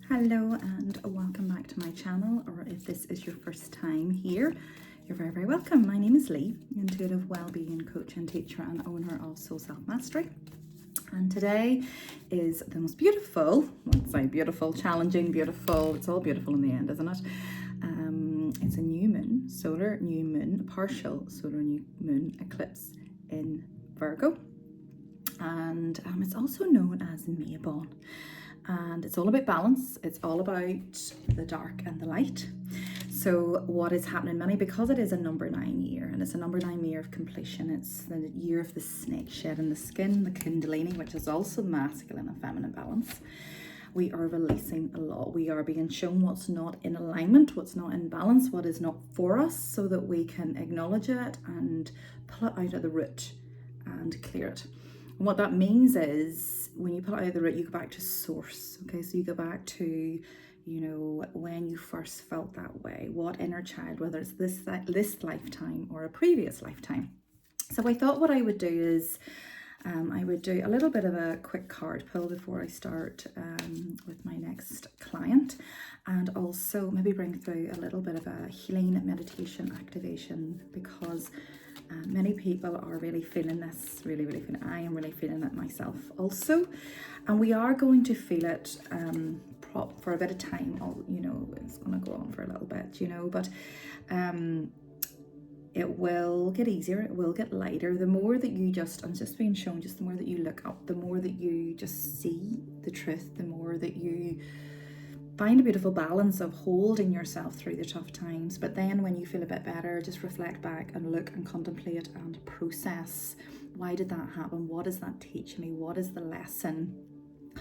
Hello and welcome back to my channel, or if this is your first time here, you're very, very welcome. My name is Leigh, intuitive well-being coach and teacher and owner of Soul Self-Mastery. And today is the most beautiful, let's say beautiful, challenging, beautiful, it's all beautiful in the end, isn't it? It's a new moon, solar new moon, partial solar new moon eclipse in Virgo. And it's also known as MABON. And it's all about balance. It's all about the dark and the light. So what is happening, because it is a number 9 year, and it's a number 9 year of completion. It's the year of the snake shedding the skin, the kundalini, which is also masculine and feminine balance. We are releasing a lot. We are being shown what's not in alignment, what's not in balance, what is not for us, so that we can acknowledge it and pull it out of the root and clear it. And what that means is, when you pull it out of the root, you go back to source. Okay, so you go back to, you know, when you first felt that way, what inner child, whether it's this lifetime or a previous lifetime. So I thought what I would do is, I would do a little bit of a quick card pull before I start with my next client, and also maybe bring through a little bit of a healing meditation activation, because many people are really feeling this, really feeling it. I am really feeling it myself also, and we are going to feel it for a bit of time. You know, it's going to go on for a little bit, you know, but it will get easier, it will get lighter. The more that you I'm just being shown, just the more that you look up, the more that you just see the truth, the more that you find a beautiful balance of holding yourself through the tough times. But then when you feel a bit better, just reflect back and look and contemplate and process. Why did that happen? What does that teach me? What is the lesson?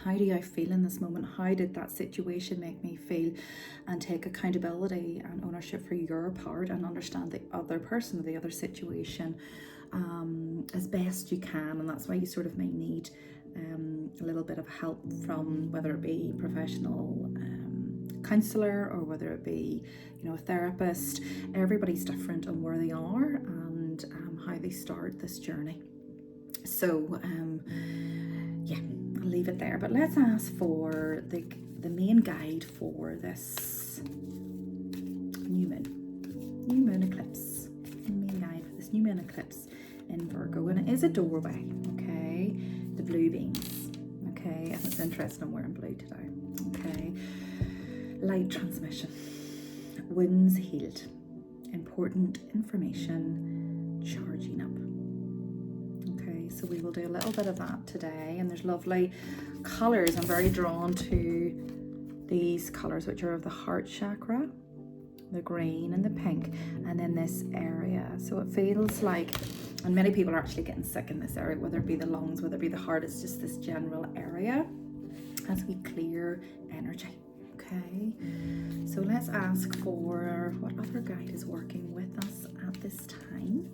How do I feel in this moment? How did that situation make me feel? And take accountability and ownership for your part, and understand the other person or the other situation as best you can. And that's why you sort of may need a little bit of help from, whether it be professional counselor or whether it be, you know, a therapist. Everybody's different on where they are and how they start this journey. So yeah, I'll leave it there, but let's ask for the main guide for this new moon eclipse. The main guide for this new moon eclipse in Virgo, and it is a doorway. Okay, the blue beams. Okay, and it's interesting I'm wearing blue today. Okay, light transmission, wounds healed, important information charging up. Okay, so we will do a little bit of that today, and there's lovely colors. I'm very drawn to these colors, which are of the heart chakra, the green and the pink, and then this area. So it feels like, and many people are actually getting sick in this area, whether it be the lungs, whether it be the heart. It's just this general area as we clear energy. Okay, so let's ask for what other guide is working with us at this time.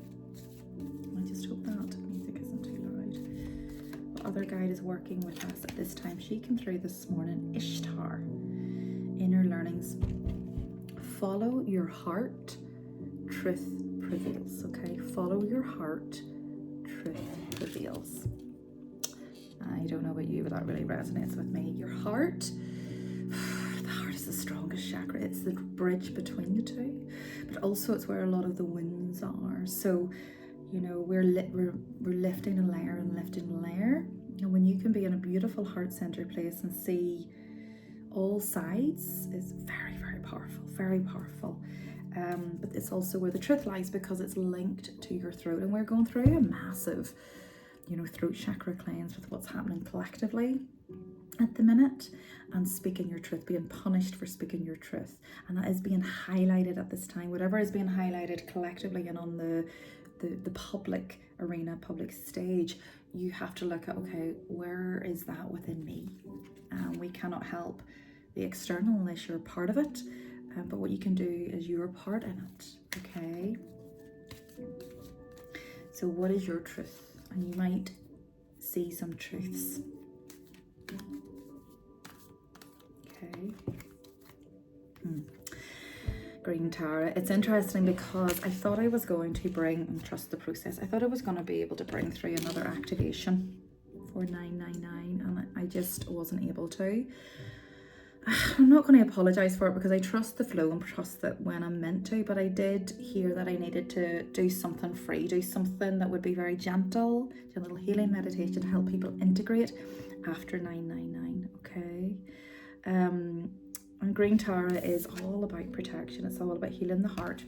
I just hope that music isn't too loud. What other guide is working with us at this time? She came through this morning, Ishtar, inner learnings. Follow your heart, truth prevails. Okay, follow your heart, truth prevails. I don't know about you, but that really resonates with me. Your heart, the heart is the strongest chakra. It's the bridge between the two, but also it's where a lot of the wounds are. So, you know, we're lifting a layer and lifting a layer. And when you can be in a beautiful heart-centered place and see all sides, is very, very powerful, very powerful. But it's also where the truth lies, because it's linked to your throat, and we're going through a massive, you know, throat chakra cleanse with what's happening collectively at the minute, and speaking your truth, being punished for speaking your truth, and that is being highlighted at this time. Whatever is being highlighted collectively and on the public arena, public stage, you have to look at, okay, where is that within me? We cannot help the external unless you're a part of it, but what you can do is you're a part in it. Okay, so what is your truth? And you might see some truths. Okay. Green Tower. It's interesting because I thought I was going to bring, and trust the process, I thought I was going to be able to bring through another activation for 999, and I just wasn't able to. I'm not going to apologise for it because I trust the flow and trust that when I'm meant to, but I did hear that I needed to do something free, do something that would be very gentle, do a little healing meditation to help people integrate after 999, okay? And Green Tara is all about protection. It's all about healing the heart.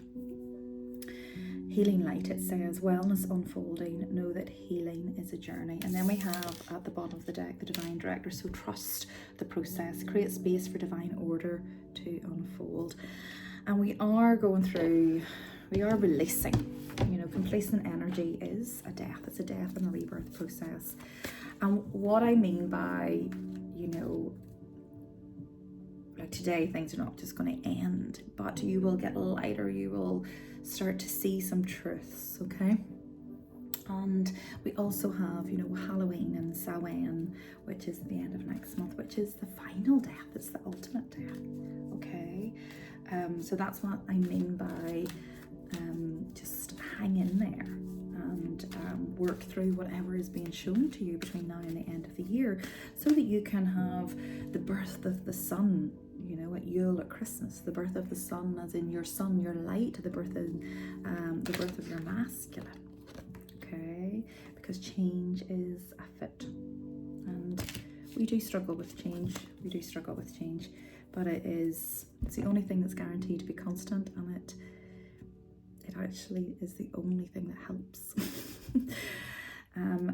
Healing light, it says, wellness unfolding, know that healing is a journey. And then we have at the bottom of the deck, the divine director, so trust the process, create space for divine order to unfold. And we are going through, we are releasing, you know, complacent energy is a death. It's a death and a rebirth process. And what I mean by, you know, like today, things are not just going to end, but you will get lighter, you will start to see some truths, okay? And we also have, you know, Halloween and Samhain, which is the end of next month, which is the final death. It's the ultimate death, okay? So that's what I mean by just hang in there and work through whatever is being shown to you between now and the end of the year, so that you can have the birth of the sun, you know, at Yule, at Christmas, the birth of the sun, as in your sun, your light, the birth of your masculine, okay? Because change is a fit, and we do struggle with change. But it's the only thing that's guaranteed to be constant, and it actually is the only thing that helps.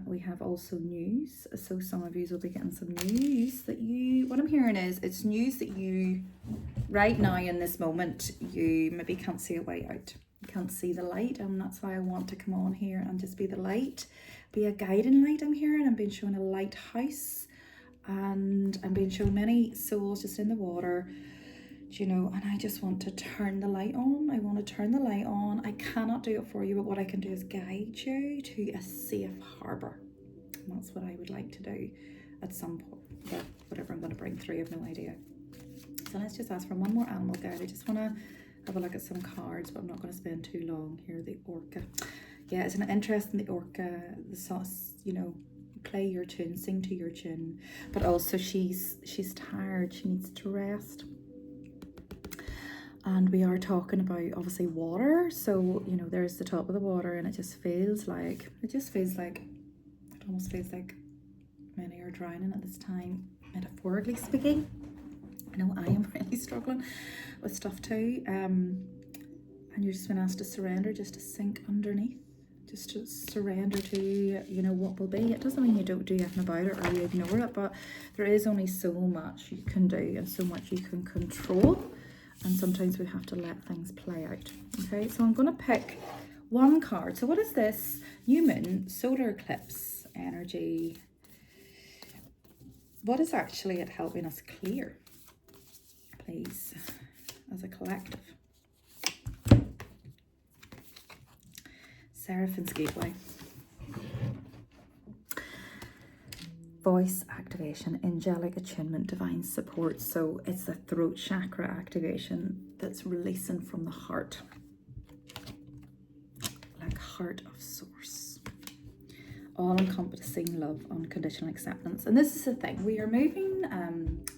We have also news, so some of you will be getting some news that what I'm hearing is, it's news that you, right now in this moment, you maybe can't see a way out. You can't see the light, and that's why I want to come on here and just be the light, be a guiding light. I'm hearing, I'm being shown a lighthouse, and I'm being shown many souls just in the water, you know, and I just want to turn the light on. I want to turn the light on. I cannot do it for you, but what I can do is guide you to a safe harbour. And that's what I would like to do at some point. But whatever I'm going to bring through, I have no idea. So let's just ask for one more animal guide. I just want to have a look at some cards, but I'm not going to spend too long here. The orca. Yeah, it's an interest in the orca. The sauce, you know, play your tune, sing to your tune. But also she's tired. She needs to rest. And we are talking about, obviously, water. So, you know, there's the top of the water, and it almost feels like many are drowning at this time, metaphorically speaking. I know I am really struggling with stuff too. And you're just been asked to surrender, just to sink underneath, just to surrender to, you know, what will be. It doesn't mean you don't do anything about it or you ignore it, but there is only so much you can do and so much you can control. And sometimes we have to let things play out. Okay, so I'm going to pick one card. So what is this? New moon, solar eclipse energy. What is actually it helping us clear, please, as a collective? Seraphine's Gateway. Voice activation, angelic attunement, divine support. So it's the throat chakra activation that's releasing from the heart, like heart of source. All-encompassing love, unconditional acceptance. And this is the thing, we are moving,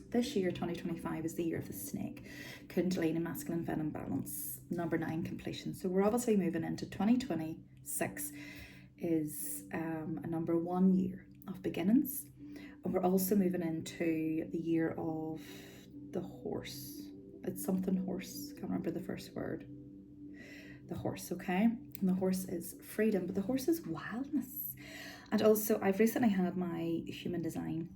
this year, 2025, is the year of the snake. Kundalini, masculine venom balance, number 9, completion. So we're obviously moving into 2026 is a number 1 year of beginnings. And we're also moving into the year of the horse. It's something horse, can't remember the first word. The horse, okay? And the horse is freedom, but the horse is wildness. And also, I've recently had my human design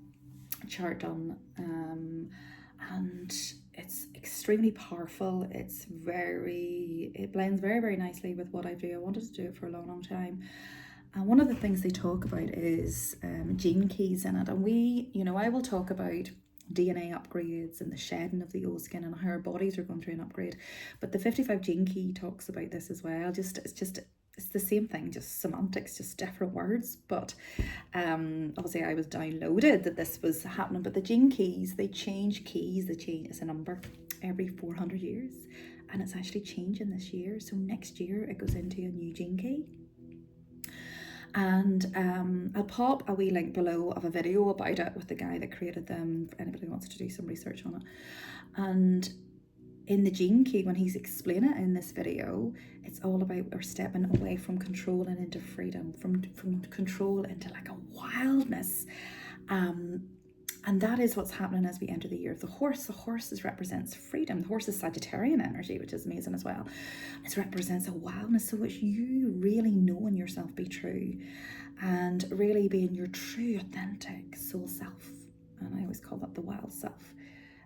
chart done, and it's extremely powerful. It blends very, very nicely with what I do. I wanted to do it for a long, long time. And one of the things they talk about is gene keys in it. And I will talk about DNA upgrades and the shedding of the old skin and how our bodies are going through an upgrade. But the 55 gene key talks about this as well. It's the same thing, just semantics, just different words. But obviously I was downloaded that this was happening. But the gene keys, they change keys. It's a number every 400 years. And it's actually changing this year. So next year it goes into a new gene key. And I'll pop a wee link below of a video about it with the guy that created them, for anybody who wants to do some research on it. And in the gene key, when he's explaining it in this video, it's all about we're stepping away from control and into freedom, from control into like a wildness. And that is what's happening as we enter the year of the horse. The horse represents freedom. The horse is Sagittarian energy, which is amazing as well. It represents a wildness, so it's you really knowing yourself be true and really being your true, authentic soul self. And I always call that the wild self.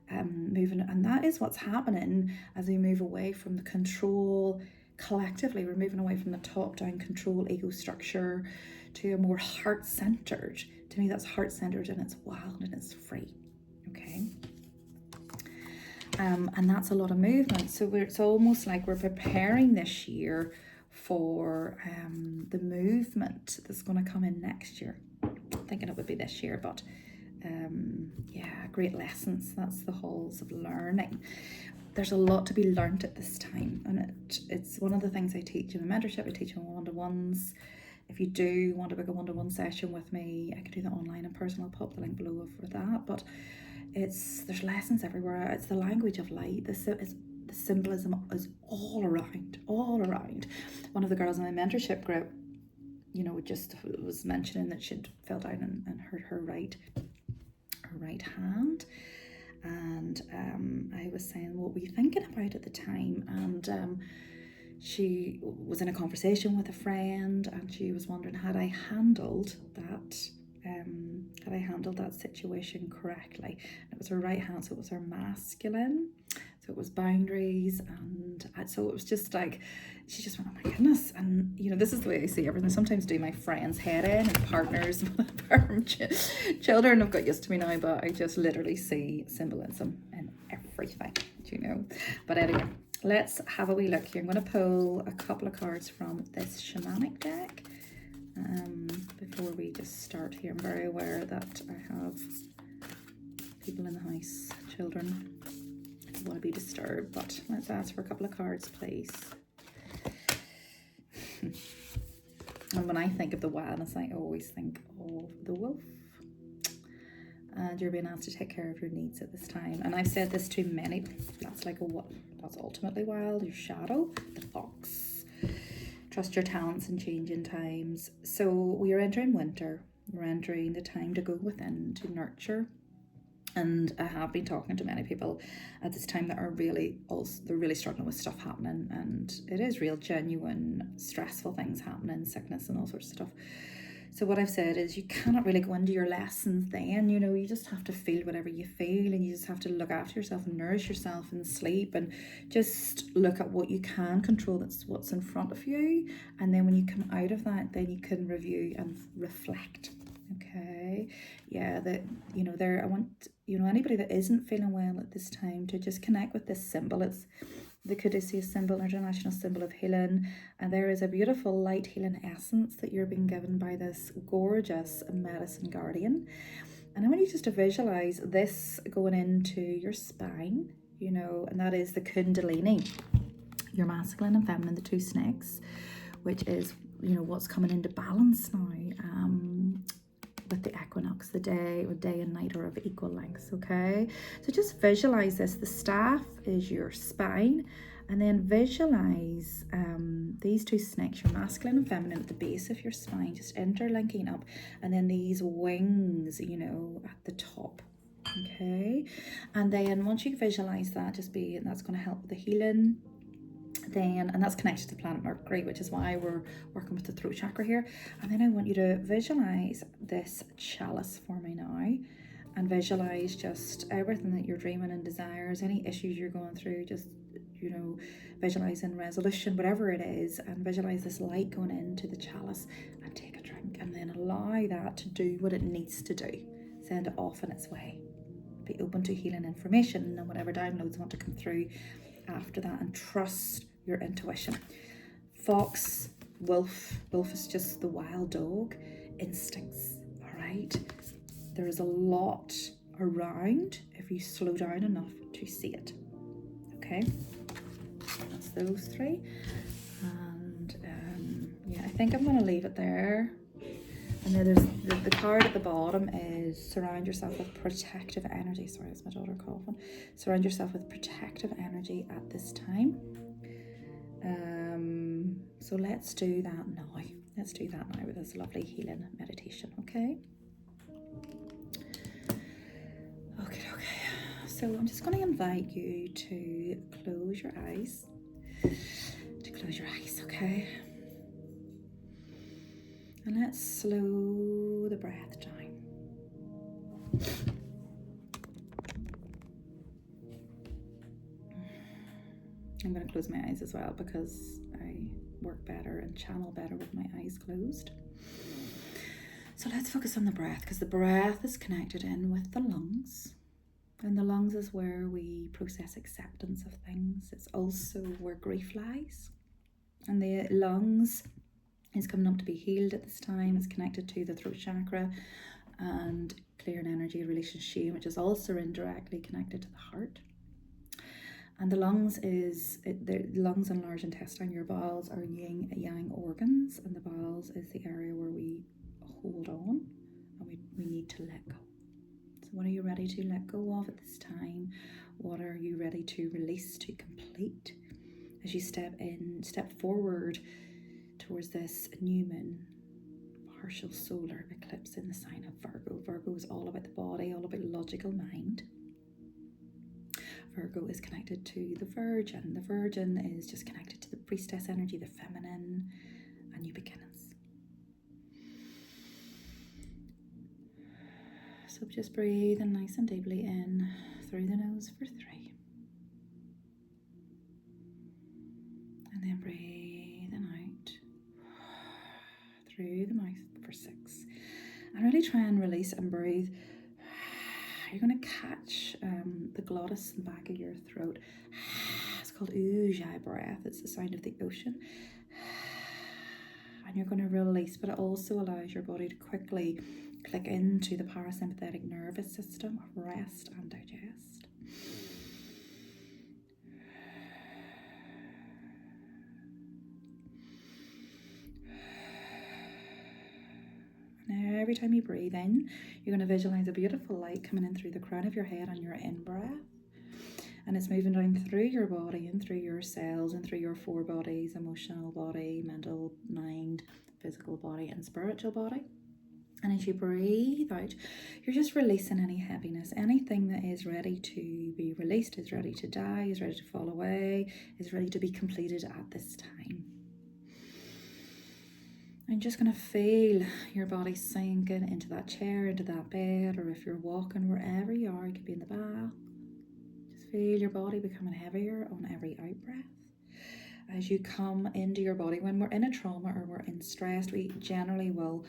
Moving, and that is what's happening as we move away from the control. Collectively, we're moving away from the top-down control ego structure to a more heart-centered. To me, that's heart-centered, and it's wild and it's free. Okay. And that's a lot of movement. So it's almost like we're preparing this year for the movement that's going to come in next year. I'm thinking it would be this year, but yeah, great lessons. That's the halls of learning. There's a lot to be learned at this time, and it's one of the things I teach in my mentorship. I teach in one-to-ones. If you do want to book a one-to-one session with me, I could do that online and personal. I'll pop the link below for that. But there's lessons everywhere. It's the language of light. The symbolism is all around. One of the girls in my mentorship group, you know, just was mentioning that she'd fell down and hurt her right hand. And I was saying, what were you thinking about at the time? And she was in a conversation with a friend, and she was wondering, had I handled that situation correctly? And it was her right hand, so it was her masculine, so it was boundaries, and so it was just like, she just went, oh my goodness. And you know, this is the way I see everything. Sometimes do my friends' head in, and partners, children have got used to me now, but I just literally see symbolism in everything, you know. But anyway, let's have a wee look here. I'm going to pull a couple of cards from this shamanic deck before we just start here. I'm very aware that I have people in the house, children, who want to be disturbed, but let's ask for a couple of cards, please. And when I think of the wildness, I always think of the wolf. And you're being asked to take care of your needs at this time. And I've said this to many. That's like that's ultimately wild. Your shadow, the fox. Trust your talents in changing times. So we are entering winter. We're entering the time to go within, to nurture. And I have been talking to many people at this time that they're really struggling with stuff happening, and it is real, genuine, stressful things happening, sickness and all sorts of stuff. So what I've said is you cannot really go into your lessons then, you know, you just have to feel whatever you feel, and you just have to look after yourself and nourish yourself and sleep, and just look at what you can control, that's what's in front of you. And then when you come out of that, then you can review and reflect. Okay, yeah, that, you know, I want, you know, anybody that isn't feeling well at this time to just connect with this symbol. It's the Caduceus symbol, international symbol of healing, and there is a beautiful light healing essence that you're being given by this gorgeous medicine guardian. And I want you just to visualize this going into your spine, you know, and that is the Kundalini, your masculine and feminine, the two snakes, which is, you know, what's coming into balance now. With the equinox, the day and night are of equal lengths. Okay, so just visualize this. The staff is your spine, and then visualize these two snakes, your masculine and feminine, at the base of your spine, just interlinking up, and then these wings, you know, at the top. Okay, and then once you visualize that, that's going to help with the healing. Then, and that's connected to the planet Mercury, which is why we're working with the throat chakra here. And then I want you to visualize this chalice for me now, and visualize just everything that you're dreaming and desires, any issues you're going through, just, you know, visualize in resolution, whatever it is, and visualize this light going into the chalice, and take a drink, and then allow that to do what it needs to do. Send it off in its way. Be open to healing information and whatever downloads want to come through after that, and trust your intuition. Fox, wolf is just the wild dog instincts. All right, there is a lot around if you slow down enough to see it. Okay, that's those three. And yeah, I think I'm going to leave it there And then there's the card at the bottom is surround yourself with protective energy. Sorry, it's my daughter coughing. Surround yourself with protective energy at this time. So let's do that now. Let's do that now with this lovely healing meditation, okay? Okay. So I'm just going to invite you to close your eyes. Okay? And let's slow the breath down. I'm going to close my eyes as well because I work better and channel better with my eyes closed. So let's focus on the breath, because the breath is connected in with the lungs. And the lungs is where we process acceptance of things. It's also where grief lies. And the lungs is coming up to be healed at this time. It's connected to the throat chakra and clear and energy relationship, which is also indirectly connected to the heart. And the lungs the lungs and large intestine, your bowels are yin yang organs, and the bowels is the area where we hold on and we need to let go. So what are you ready to let go of at this time? What are you ready to release, to complete as you step forward towards this new moon, partial solar eclipse in the sign of Virgo. Virgo is all about the body, all about logical mind. Virgo is connected to the Virgin. The Virgin is just connected to the priestess energy, the feminine, and new beginnings. So just breathe in nice and deeply in through the nose for 3. And then breathe in out through the mouth for 6. And really try and release and breathe. You're going to catch the glottis in the back of your throat. It's called ujjayi breath. It's the sound of the ocean. And you're going to release, but it also allows your body to quickly click into the parasympathetic nervous system, rest and digest. Now, every time you breathe in, you're going to visualize a beautiful light coming in through the crown of your head on your in-breath. And it's moving down through your body and through your cells and through your 4 bodies, emotional body, mental, mind, physical body, and spiritual body. And as you breathe out, you're just releasing any heaviness. Anything that is ready to be released, is ready to die, is ready to fall away, is ready to be completed at this time. I'm just going to feel your body sinking into that chair, into that bed, or if you're walking, wherever you are, you could be in the bath. Just feel your body becoming heavier on every out-breath. As you come into your body, when we're in a trauma or we're in stress, we generally will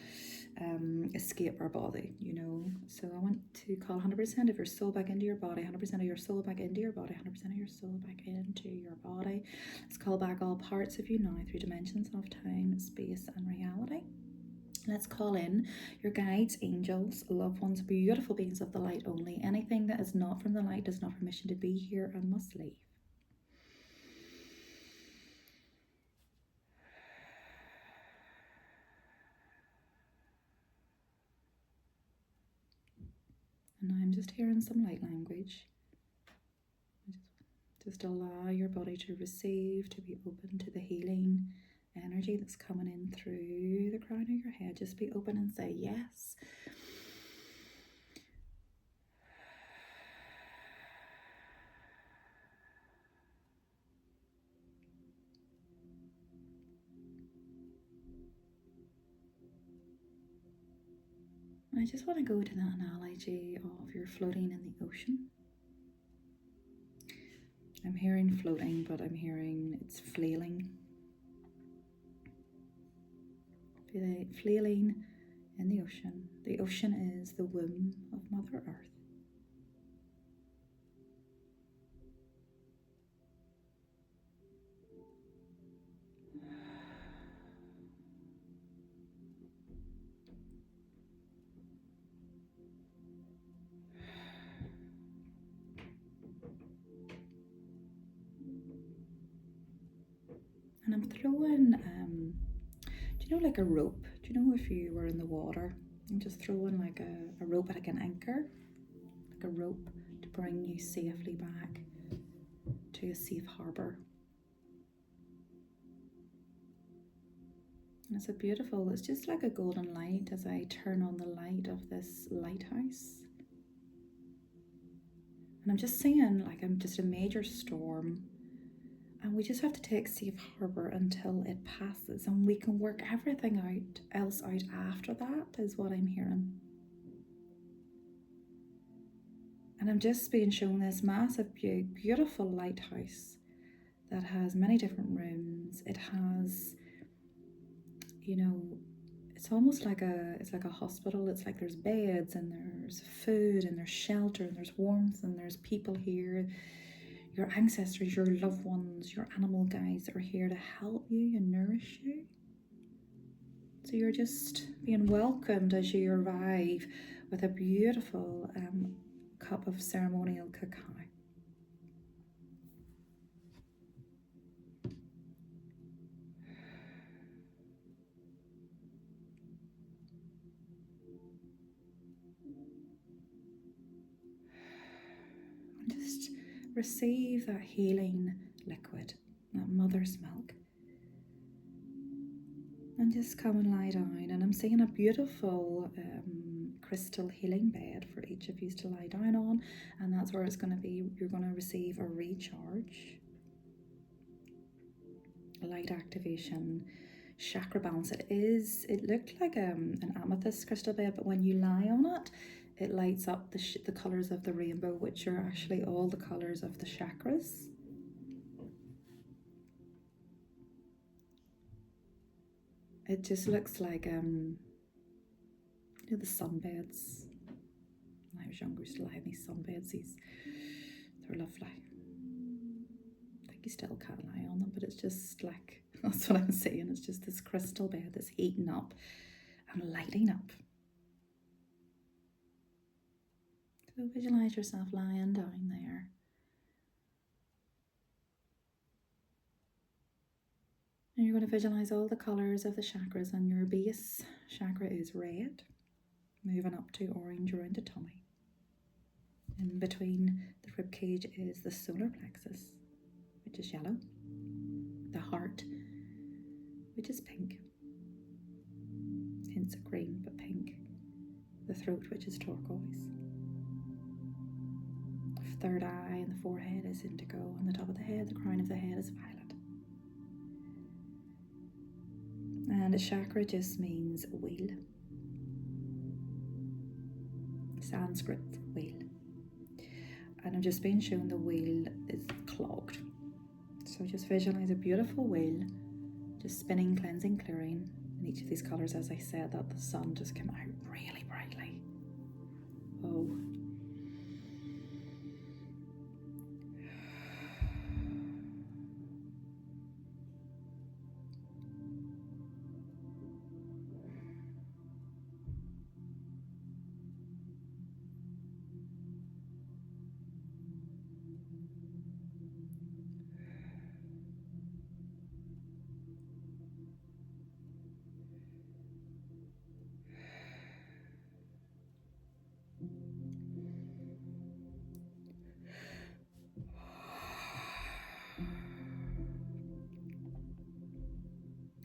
escape our body, you know. So I want to call 100% of your soul back into your body, 100% of your soul back into your body, 100% of your soul back into your body. Let's call back all parts of you now through dimensions of time, space, and reality. Let's call in your guides, angels, loved ones, beautiful beings of the light only. Anything that is not from the light does not have permission to be here and must leave. And now I'm just hearing some light language. Just allow your body to receive, to be open to the healing energy that's coming in through the crown of your head. Just be open and say yes. I just want to go to that analogy of you're floating in the ocean. I'm hearing floating, but I'm hearing it's flailing. Flailing in the ocean. The ocean is the womb of Mother Earth. And I'm throwing you know, like a rope? Do you know if you were in the water and just throw in like a rope, like an anchor, like a rope to bring you safely back to a safe harbour? And it's a beautiful, it's just like a golden light as I turn on the light of this lighthouse. And I'm just seeing like I'm just a major storm, and we just have to take safe harbour until it passes, and we can work everything else out after that, is what I'm hearing. And I'm just being shown this massive, beautiful lighthouse that has many different rooms. It has, you know, it's almost like it's like a hospital. It's like there's beds and there's food and there's shelter and there's warmth and there's people here. Your ancestors, your loved ones, your animal guides are here to help you and nourish you. So you're just being welcomed as you arrive with a beautiful cup of ceremonial cacao. And just receive that healing liquid, that mother's milk. And just come and lie down. And I'm seeing a beautiful crystal healing bed for each of you to lie down on. And that's where it's going to be. You're going to receive a recharge, a light activation, chakra balance. It looked like an amethyst crystal bed, but when you lie on it, it lights up the colours of the rainbow, which are actually all the colours of the chakras. It just looks like, you know, the sunbeds. When I was younger, I used to lie in these sunbeds. They're lovely. I think you still can't lie on them, but it's just like, that's what I'm saying. It's just this crystal bed that's heating up and lighting up. So visualize yourself lying down there. And you're going to visualize all the colours of the chakras, and your base chakra is red, moving up to orange around the tummy. In between the rib cage is the solar plexus, which is yellow, the heart, which is pink, hints of green but pink, the throat, which is turquoise, the third eye and the forehead is indigo, and the top of the head, the crown of the head, is violet. And a chakra just means wheel, Sanskrit for wheel. And I'm just being shown the wheel is clogged. So just visualize a beautiful wheel, just spinning, cleansing, clearing in each of these colours. As I said, that the sun just came out really brightly. Oh.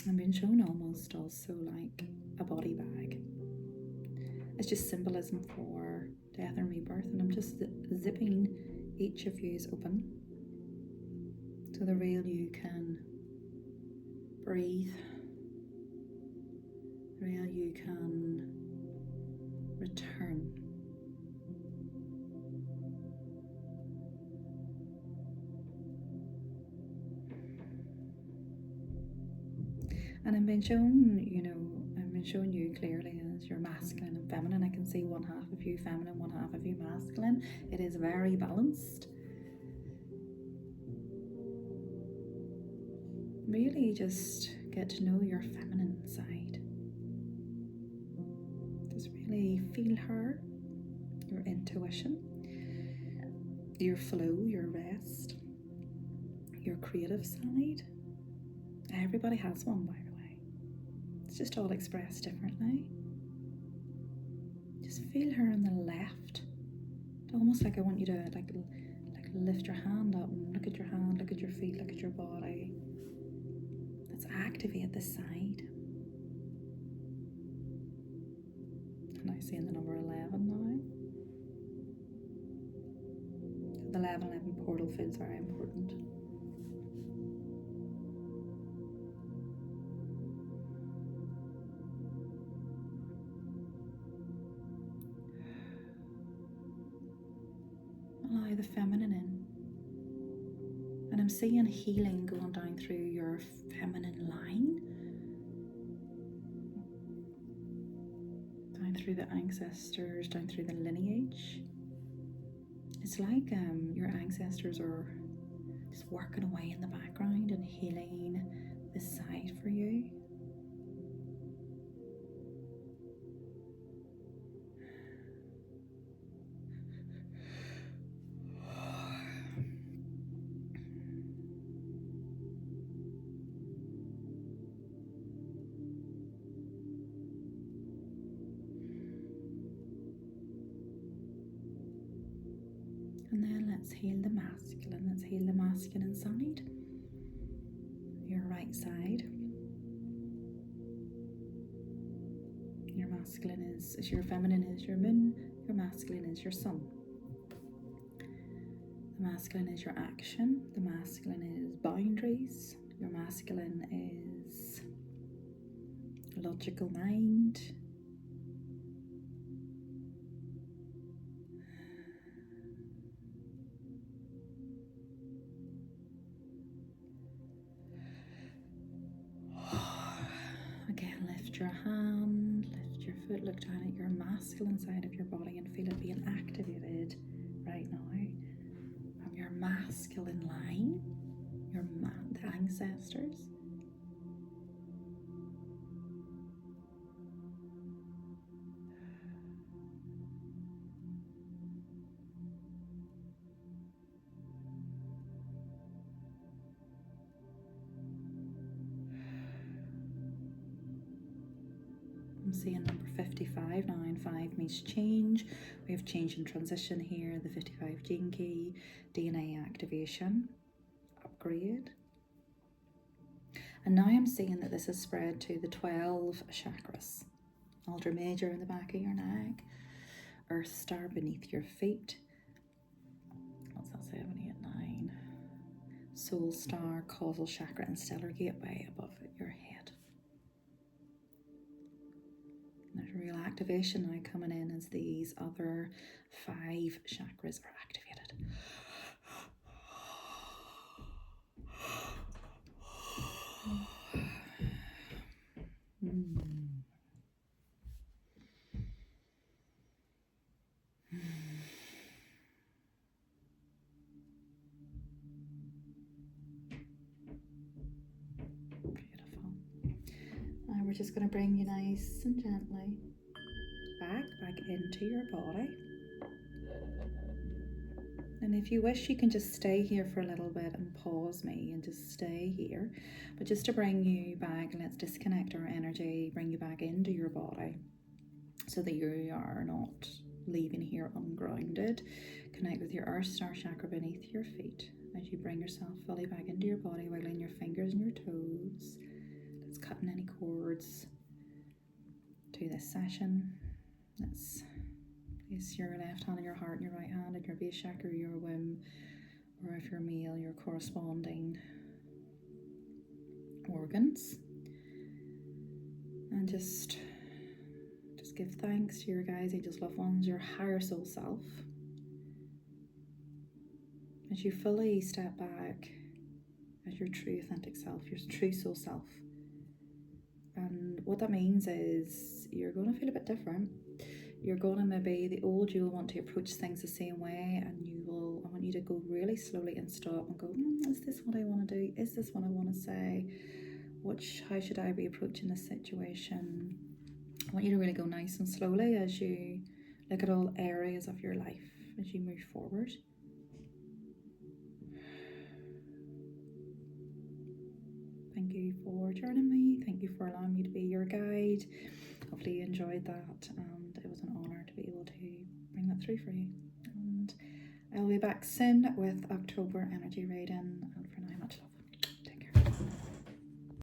I'm being shown almost also like a body bag. It's just symbolism for death and rebirth, and I'm just zipping each of yous open so the real you can breathe, the real you can return. And I'm being shown, I've been showing you clearly as your masculine and feminine. I can see one half of you feminine, one half of you masculine. It is very balanced. Really just get to know your feminine side. Just really feel her, your intuition, your flow, your rest, your creative side. Everybody has one, by the way. It's just all expressed differently. Just feel her on the left. Almost like I want you to like lift your hand up and look at your hand, look at your feet, look at your body. Let's activate the side. And I see in the number 11 now. The 1111 portal feels very important. Allow the feminine in. And I'm seeing healing going down through your feminine line. Down through the ancestors, down through the lineage. It's like your ancestors are just working away in the background and healing this side for you. And then let's heal the masculine. Let's heal the masculine side. Your right side. Your masculine is your feminine is your moon. Your masculine is your sun. The masculine is your action. The masculine is boundaries. Your masculine is logical mind. Again, lift your hand, lift your foot, look down at your masculine side of your body and feel it being activated right now from your masculine line, the ancestors. I'm seeing number 55 now, and 5 means change. We have change and transition here, the 55 gene key, DNA activation, upgrade. And now I'm seeing that this is spread to the 12 chakras. Altar major in the back of your neck, earth star beneath your feet. What's that, 7, 8, 9? Soul star, causal chakra, and stellar gateway above your head. There's real activation now coming in as these other 5 chakras are activated. Beautiful. Now we're just going to bring you nice and gently back into your body. And if you wish, you can just stay here for a little bit and pause me and just stay here. But just to bring you back, let's disconnect our energy, bring you back into your body so that you are not leaving here ungrounded. Connect with your earth star chakra beneath your feet as you bring yourself fully back into your body, wiggling your fingers and your toes. Let's cut in any cords to this session. Let's place your left hand on your heart and your right hand on your base chakra, your womb, or if you're male, your corresponding organs. And just give thanks to your guides, angels, loved ones, your higher soul self. As you fully step back as your true authentic self, your true soul self. And what that means is you're going to feel a bit different. You're going to maybe, the old you will want to approach things the same way, and I want you to go really slowly and stop and go, is this what I want to do? Is this what I want to say? How should I be approaching this situation? I want you to really go nice and slowly as you look at all areas of your life as you move forward. Thank you for joining me. Thank you for allowing me to be your guide. Hopefully you enjoyed that, and it was an honour to be able to bring that through for you. And I'll be back soon with October energy reading,